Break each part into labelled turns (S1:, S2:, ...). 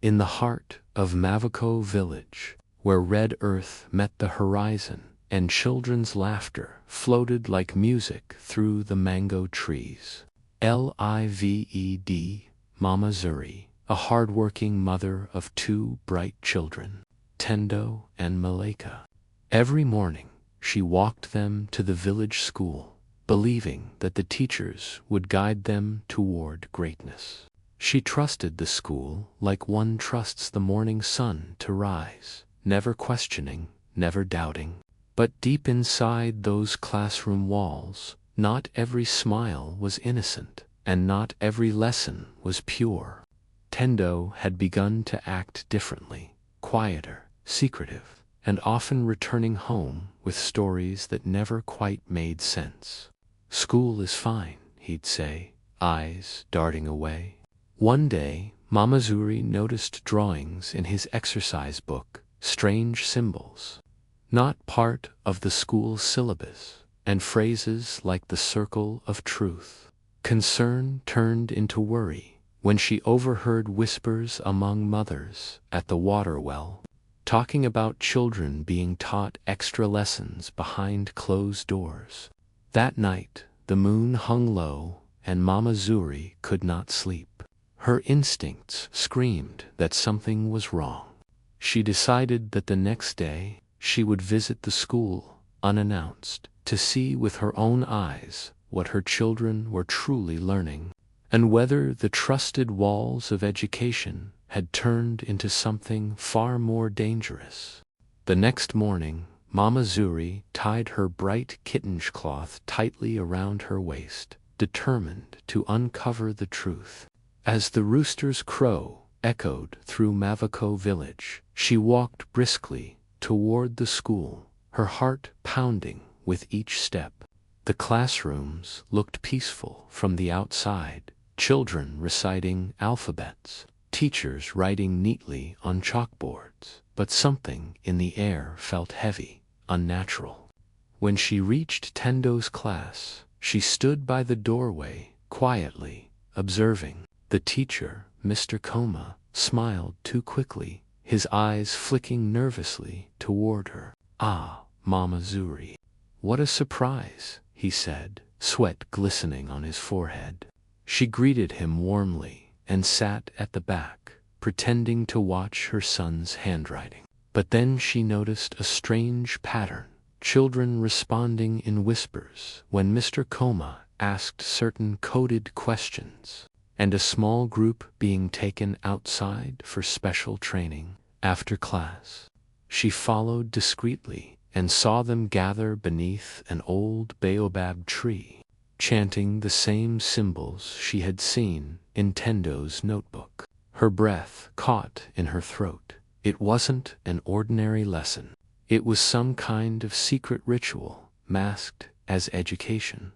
S1: in the heart of Mavoko village, where red earth met the horizon and children's laughter floated like music through the mango trees. Lived, Mama Zuri, a hard-working mother of two bright children, Tendo and Maleka. Every morning, she walked them to the village school, believing that the teachers would guide them toward greatness. She trusted the school like one trusts the morning sun to rise, never questioning, never doubting. But deep inside those classroom walls, not every smile was innocent, and not every lesson was pure. Tendo had begun to act differently, quieter, secretive, and often returning home with stories that never quite made sense. "School is fine," he'd say, eyes darting away. One day, Mama Zuri noticed drawings in his exercise book, strange symbols, not part of the school syllabus, and phrases like the circle of truth. Concern turned into worry when she overheard whispers among mothers at the water well, talking about children being taught extra lessons behind closed doors. That night, the moon hung low, and Mama Zuri could not sleep. Her instincts screamed that something was wrong. She decided that the next day she would visit the school, unannounced, to see with her own eyes what her children were truly learning, and whether the trusted walls of education had turned into something far more dangerous. The next morning, Mama Zuri tied her bright kitten's cloth tightly around her waist, determined to uncover the truth. As the rooster's crow echoed through Mavoko village, she walked briskly toward the school, her heart pounding with each step. The classrooms looked peaceful from the outside, children reciting alphabets, teachers writing neatly on chalkboards, but something in the air felt heavy, unnatural. When she reached Tendo's class, she stood by the doorway, quietly observing. The teacher, Mr. Koma, smiled too quickly, his eyes flicking nervously toward her. "Ah, Mama Zuri. What a surprise," he said, sweat glistening on his forehead. She greeted him warmly and sat at the back, pretending to watch her son's handwriting. But then she noticed a strange pattern, children responding in whispers when Mr. Koma asked certain coded questions, and a small group being taken outside for special training after class. She followed discreetly and saw them gather beneath an old baobab tree, chanting the same symbols she had seen in Tendo's notebook. Her breath caught in her throat. It wasn't an ordinary lesson. It was some kind of secret ritual, masked as education.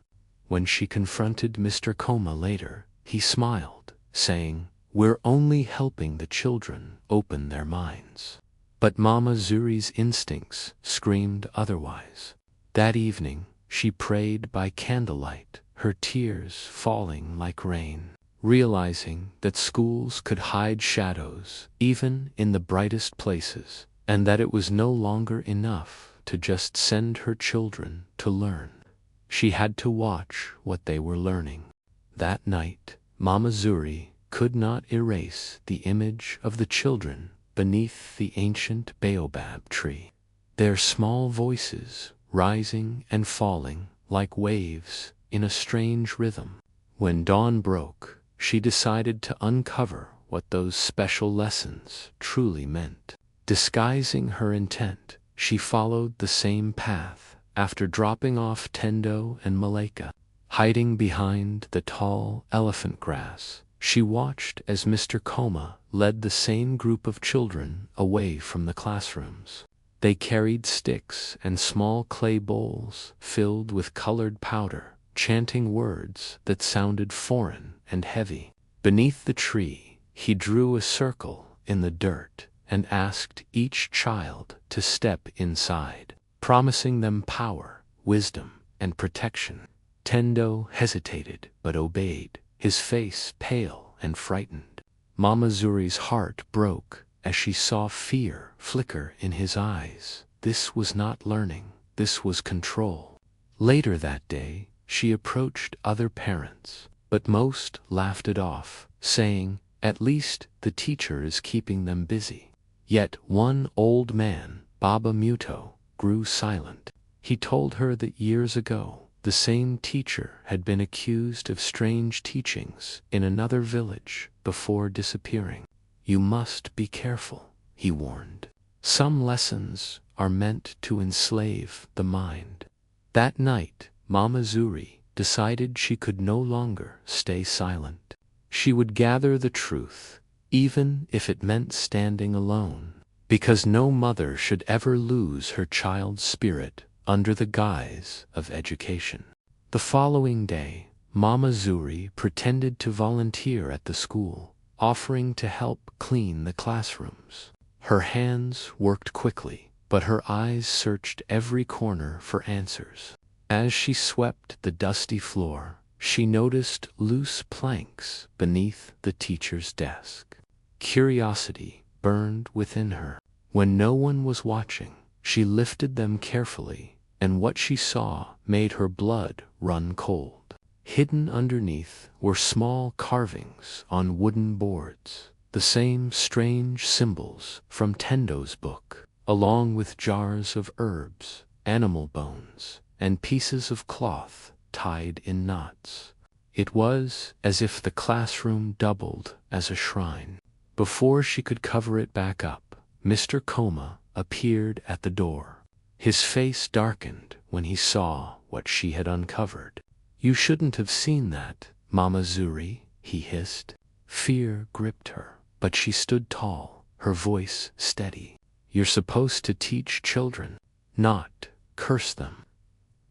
S1: When she confronted Mr. Koma later, he smiled, saying, "We're only helping the children open their minds." But Mama Zuri's instincts screamed otherwise. That evening, she prayed by candlelight, her tears falling like rain, realizing that schools could hide shadows even in the brightest places, and that it was no longer enough to just send her children to learn. She had to watch what they were learning. That night, Mama Zuri could not erase the image of the children beneath the ancient baobab tree, their small voices rising and falling like waves in a strange rhythm. When dawn broke, she decided to uncover what those special lessons truly meant. Disguising her intent, she followed the same path after dropping off Tendo and Maleka. Hiding behind the tall elephant grass, she watched as Mr. Koma led the same group of children away from the classrooms. They carried sticks and small clay bowls filled with colored powder, chanting words that sounded foreign and heavy. Beneath the tree, he drew a circle in the dirt and asked each child to step inside, promising them power, wisdom, and protection. Tendo hesitated but obeyed, his face pale and frightened. Mama Zuri's heart broke as she saw fear flicker in his eyes. This was not learning, this was control. Later that day, she approached other parents, but most laughed it off, saying, "At least the teacher is keeping them busy." Yet one old man, Baba Muto, grew silent. He told her that years ago, the same teacher had been accused of strange teachings in another village before disappearing. "You must be careful," he warned. "Some lessons are meant to enslave the mind." That night, Mama Zuri decided she could no longer stay silent. She would gather the truth, even if it meant standing alone, because no mother should ever lose her child's spirit under the guise of education. The following day, Mama Zuri pretended to volunteer at the school, offering to help clean the classrooms. Her hands worked quickly, but her eyes searched every corner for answers. As she swept the dusty floor, she noticed loose planks beneath the teacher's desk. Curiosity burned within her. When no one was watching, she lifted them carefully, and what she saw made her blood run cold. Hidden underneath were small carvings on wooden boards, the same strange symbols from Tendo's book, along with jars of herbs, animal bones, and pieces of cloth tied in knots. It was as if the classroom doubled as a shrine. Before she could cover it back up, Mr. Koma appeared at the door. His face darkened when he saw what she had uncovered. "You shouldn't have seen that, Mama Zuri," he hissed. Fear gripped her, but she stood tall, her voice steady. "You're supposed to teach children, not curse them."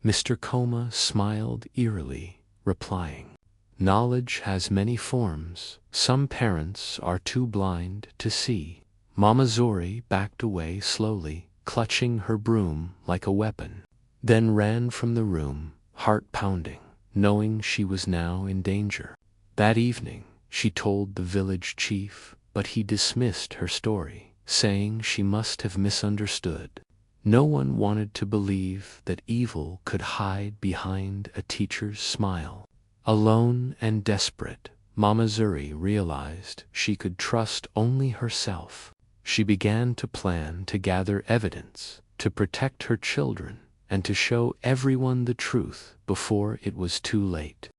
S1: Mr. Koma smiled eerily, replying, "Knowledge has many forms. Some parents are too blind to see." Mama Zuri backed away slowly, clutching her broom like a weapon, then ran from the room, heart pounding, knowing she was now in danger. That evening, she told the village chief, but he dismissed her story, saying she must have misunderstood. No one wanted to believe that evil could hide behind a teacher's smile. Alone and desperate, Mama Zuri realized she could trust only herself. She began to plan to gather evidence, to protect her children, and to show everyone the truth before it was too late.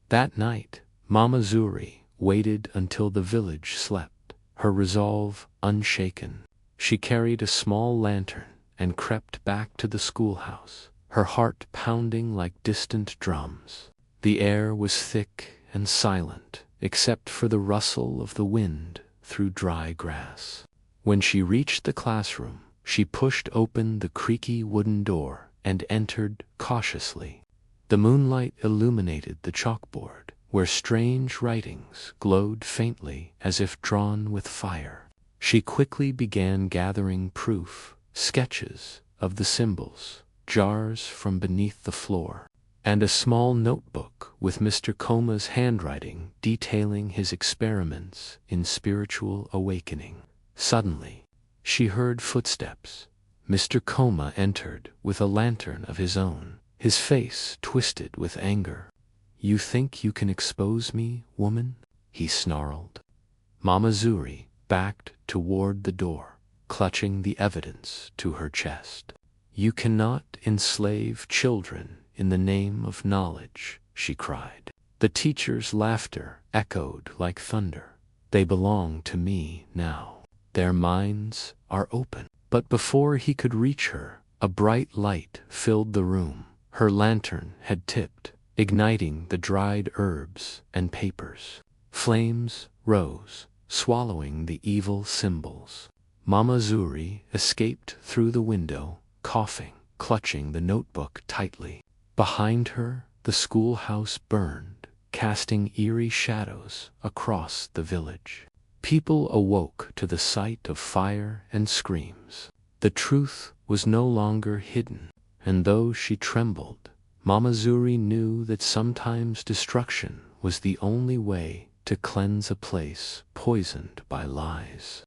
S1: That night, Mama Zuri waited until the village slept, her resolve unshaken. She carried a small lantern and crept back to the schoolhouse, her heart pounding like distant drums. The air was thick and silent, except for the rustle of the wind through dry grass. When she reached the classroom, she pushed open the creaky wooden door and entered cautiously. The moonlight illuminated the chalkboard, where strange writings glowed faintly as if drawn with fire. She quickly began gathering proof, sketches of the symbols, jars from beneath the floor, and a small notebook with Mr. Koma's handwriting detailing his experiments in spiritual awakening. Suddenly, she heard footsteps. Mr. Koma entered with a lantern of his own, his face twisted with anger. "You think you can expose me, woman?" he snarled. Mama Zuri backed toward the door, clutching the evidence to her chest. "You cannot enslave children in the name of knowledge," she cried. The teacher's laughter echoed like thunder. "They belong to me now. Their minds are open." But before he could reach her, a bright light filled the room. Her lantern had tipped, igniting the dried herbs and papers. Flames rose, swallowing the evil symbols. Mama Zuri escaped through the window, coughing, clutching the notebook tightly. Behind her, the schoolhouse burned, casting eerie shadows across the village. People awoke to the sight of fire and screams. The truth was no longer hidden, and though she trembled, Mama Zuri knew that sometimes destruction was the only way to cleanse a place poisoned by lies.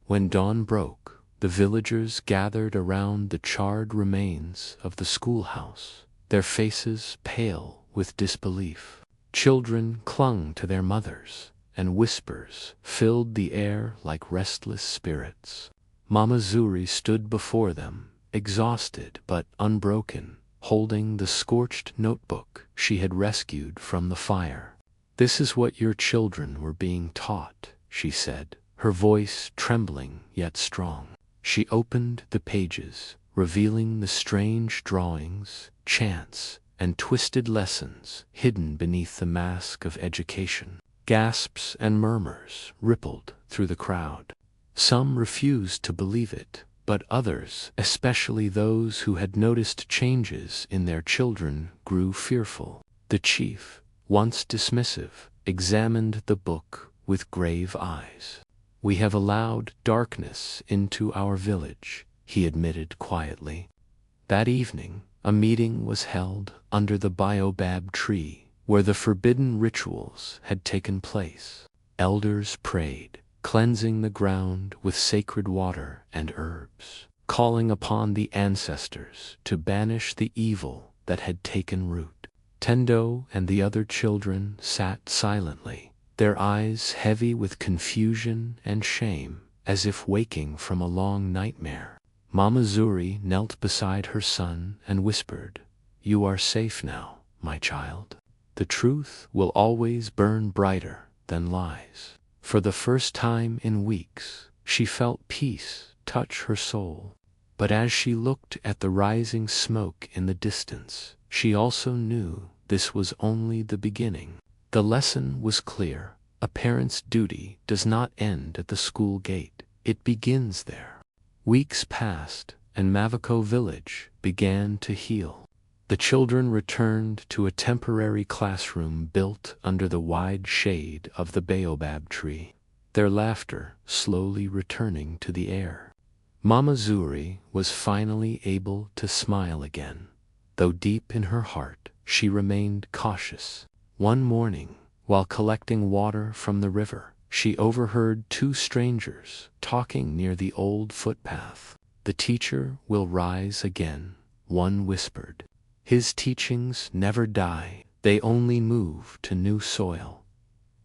S1: When dawn broke, the villagers gathered around the charred remains of the schoolhouse, their faces pale with disbelief. Children clung to their mothers, and whispers filled the air like restless spirits. Mama Zuri stood before them, exhausted but unbroken, holding the scorched notebook she had rescued from the fire. "This is what your children were being taught," she said, her voice trembling yet strong. She opened the pages, revealing the strange drawings, chants, and twisted lessons hidden beneath the mask of education. Gasps and murmurs rippled through the crowd. Some refused to believe it, but others, especially those who had noticed changes in their children, grew fearful. The chief, once dismissive, examined the book with grave eyes. "We have allowed darkness into our village," he admitted quietly. That evening, a meeting was held under the baobab tree, where the forbidden rituals had taken place. Elders prayed, cleansing the ground with sacred water and herbs, calling upon the ancestors to banish the evil that had taken root. Tendo and the other children sat silently, their eyes heavy with confusion and shame, as if waking from a long nightmare. Mama Zuri knelt beside her son and whispered, "You are safe now, my child. The truth will always burn brighter than lies." For the first time in weeks, she felt peace touch her soul. But as she looked at the rising smoke in the distance, she also knew this was only the beginning. The lesson was clear. A parent's duty does not end at the school gate. It begins there. Weeks passed, and Mavako village began to heal. The children returned to a temporary classroom built under the wide shade of the baobab tree, their laughter slowly returning to the air. Mama Zuri was finally able to smile again, though deep in her heart she remained cautious. One morning, while collecting water from the river, she overheard two strangers talking near the old footpath. "The teacher will rise again," one whispered. "His teachings never die, they only move to new soil."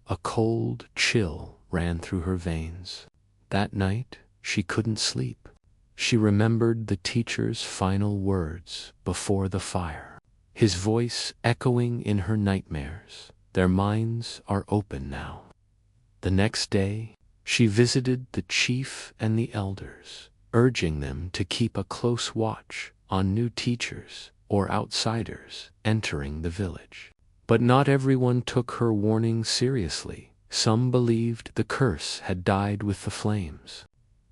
S1: A cold chill ran through her veins. That night, she couldn't sleep. She remembered the teacher's final words before the fire, his voice echoing in her nightmares. "Their minds are open now." The next day, she visited the chief and the elders, urging them to keep a close watch on new teachers or outsiders entering the village. But not everyone took her warning seriously. Some believed the curse had died with the flames.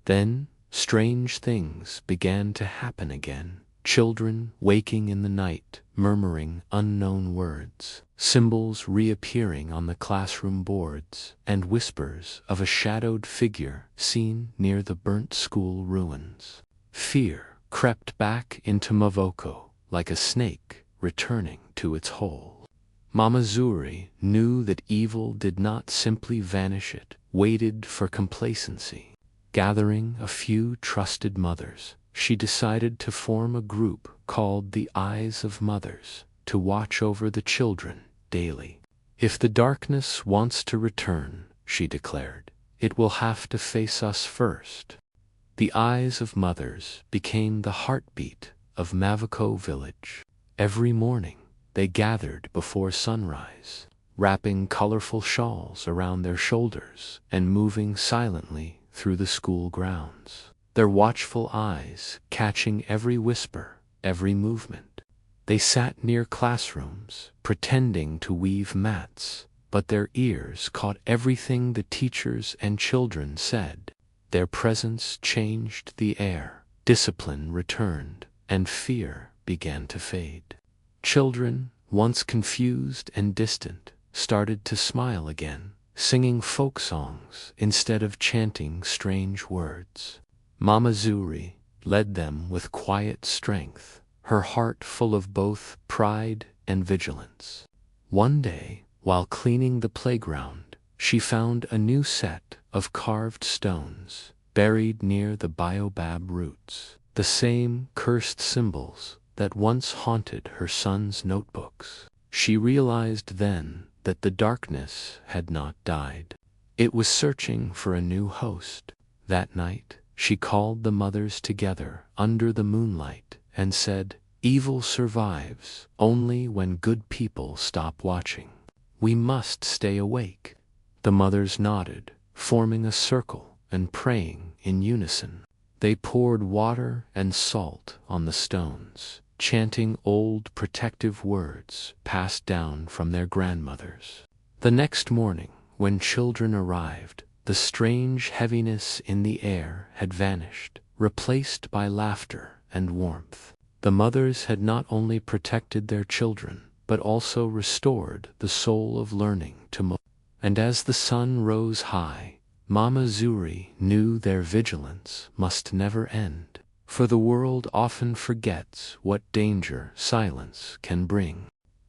S1: Then, strange things began to happen again. Children waking in the night, murmuring unknown words, symbols reappearing on the classroom boards, and whispers of a shadowed figure seen near the burnt school ruins. Fear crept back into Mavoko like a snake returning to its hole. Mama Zuri knew that evil did not simply vanish, it waited for complacency. Gathering a few trusted mothers, she decided to form a group called the Eyes of Mothers to watch over the children daily. "If the darkness wants to return," she declared, "it will have to face us first." The Eyes of Mothers became the heartbeat of Mavako village. Every morning, they gathered before sunrise, wrapping colorful shawls around their shoulders and moving silently through the school grounds, their watchful eyes catching every whisper, every movement. They sat near classrooms, pretending to weave mats, but their ears caught everything the teachers and children said. Their presence changed the air, discipline returned, and fear began to fade. Children, once confused and distant, started to smile again, singing folk songs instead of chanting strange words. Mama Zuri led them with quiet strength, her heart full of both pride and vigilance. One day, while cleaning the playground, she found a new set of carved stones buried near the baobab roots, the same cursed symbols that once haunted her son's notebooks. She realized then that the darkness had not died. It was searching for a new host. That night, she called the mothers together under the moonlight and said, "Evil survives only when good people stop watching. We must stay awake." The mothers nodded, forming a circle and praying in unison. They poured water and salt on the stones, chanting old protective words passed down from their grandmothers. The next morning, when children arrived, the strange heaviness in the air had vanished, replaced by laughter and warmth. The mothers had not only protected their children, but also restored the soul of learning to Mo. And as the sun rose high, Mama Zuri knew their vigilance must never end, for the world often forgets what danger silence can bring.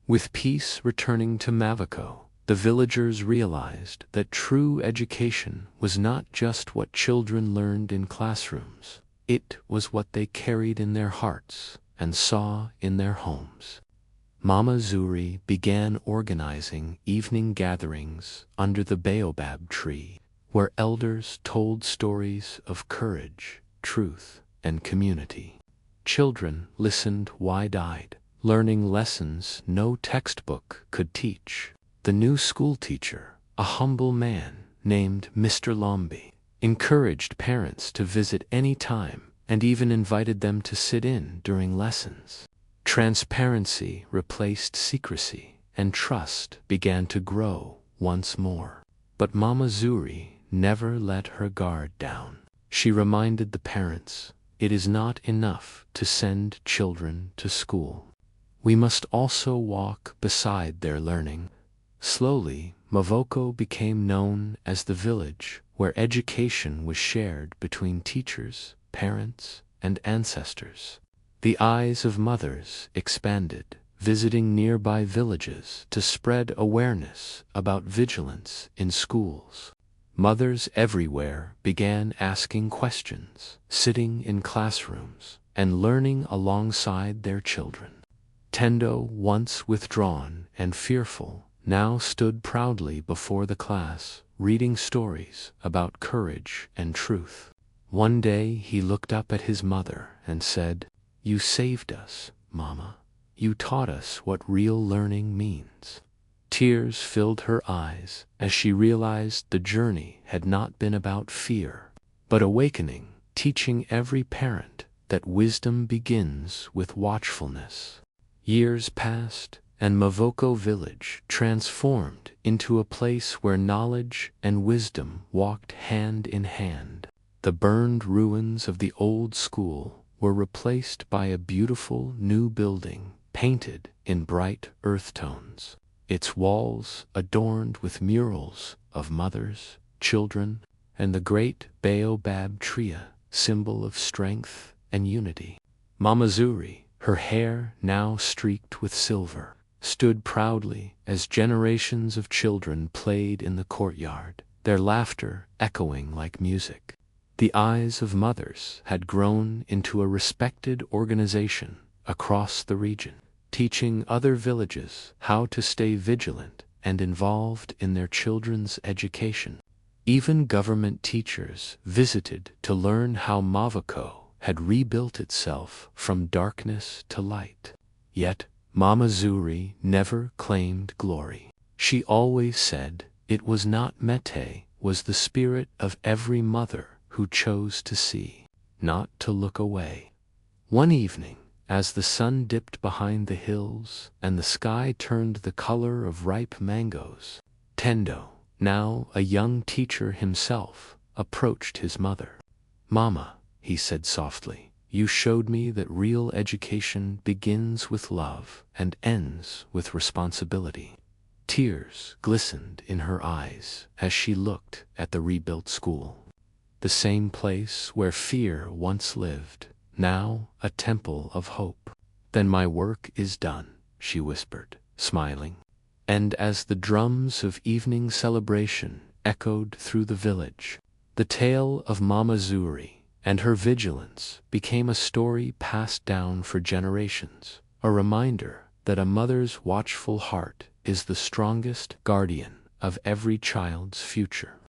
S1: With peace returning to Mavako, the villagers realized that true education was not just what children learned in classrooms. It was what they carried in their hearts and saw in their homes. Mama Zuri began organizing evening gatherings under the baobab tree, where elders told stories of courage, truth, and community. Children listened wide-eyed, learning lessons no textbook could teach. The new school teacher, a humble man named Mr. Lombi, encouraged parents to visit any time and even invited them to sit in during lessons. Transparency replaced secrecy, and trust began to grow once more. But Mama Zuri never let her guard down. She reminded the parents, it is not enough to send children to school. We must also walk beside their learning. Slowly, Mavoko became known as the village where education was shared between teachers, parents, and ancestors. The eyes of mothers expanded, visiting nearby villages to spread awareness about vigilance in schools. Mothers everywhere began asking questions, sitting in classrooms, and learning alongside their children. Tendo, once withdrawn and fearful, now stood proudly before the class, reading stories about courage and truth. One day he looked up at his mother and said, "You saved us, Mama. You taught us what real learning means." Tears filled her eyes as she realized the journey had not been about fear, but awakening, teaching every parent that wisdom begins with watchfulness. Years passed, and Mavoko village transformed into a place where knowledge and wisdom walked hand in hand. The burned ruins of the old school were replaced by a beautiful new building painted in bright earth tones, its walls adorned with murals of mothers, children, and the great baobab tree, symbol of strength and unity. Mama Zuri, her hair now streaked with silver, stood proudly as generations of children played in the courtyard, their laughter echoing like music. The eyes of mothers had grown into a respected organization across the region, teaching other villages how to stay vigilant and involved in their children's education. Even government teachers visited to learn how Mavoko had rebuilt itself from darkness to light. Yet, Mama Zuri never claimed glory. She always said it was not Mete, was the spirit of every mother who chose to see, not to look away. One evening, as the sun dipped behind the hills and the sky turned the color of ripe mangoes, Tendo, now a young teacher himself, approached his mother. "Mama," he said softly, "you showed me that real education begins with love and ends with responsibility." Tears glistened in her eyes as she looked at the rebuilt school. The same place where fear once lived, now a temple of hope. "Then my work is done," she whispered, smiling. And as the drums of evening celebration echoed through the village, the tale of Mama Zuri and her vigilance became a story passed down for generations, a reminder that a mother's watchful heart is the strongest guardian of every child's future.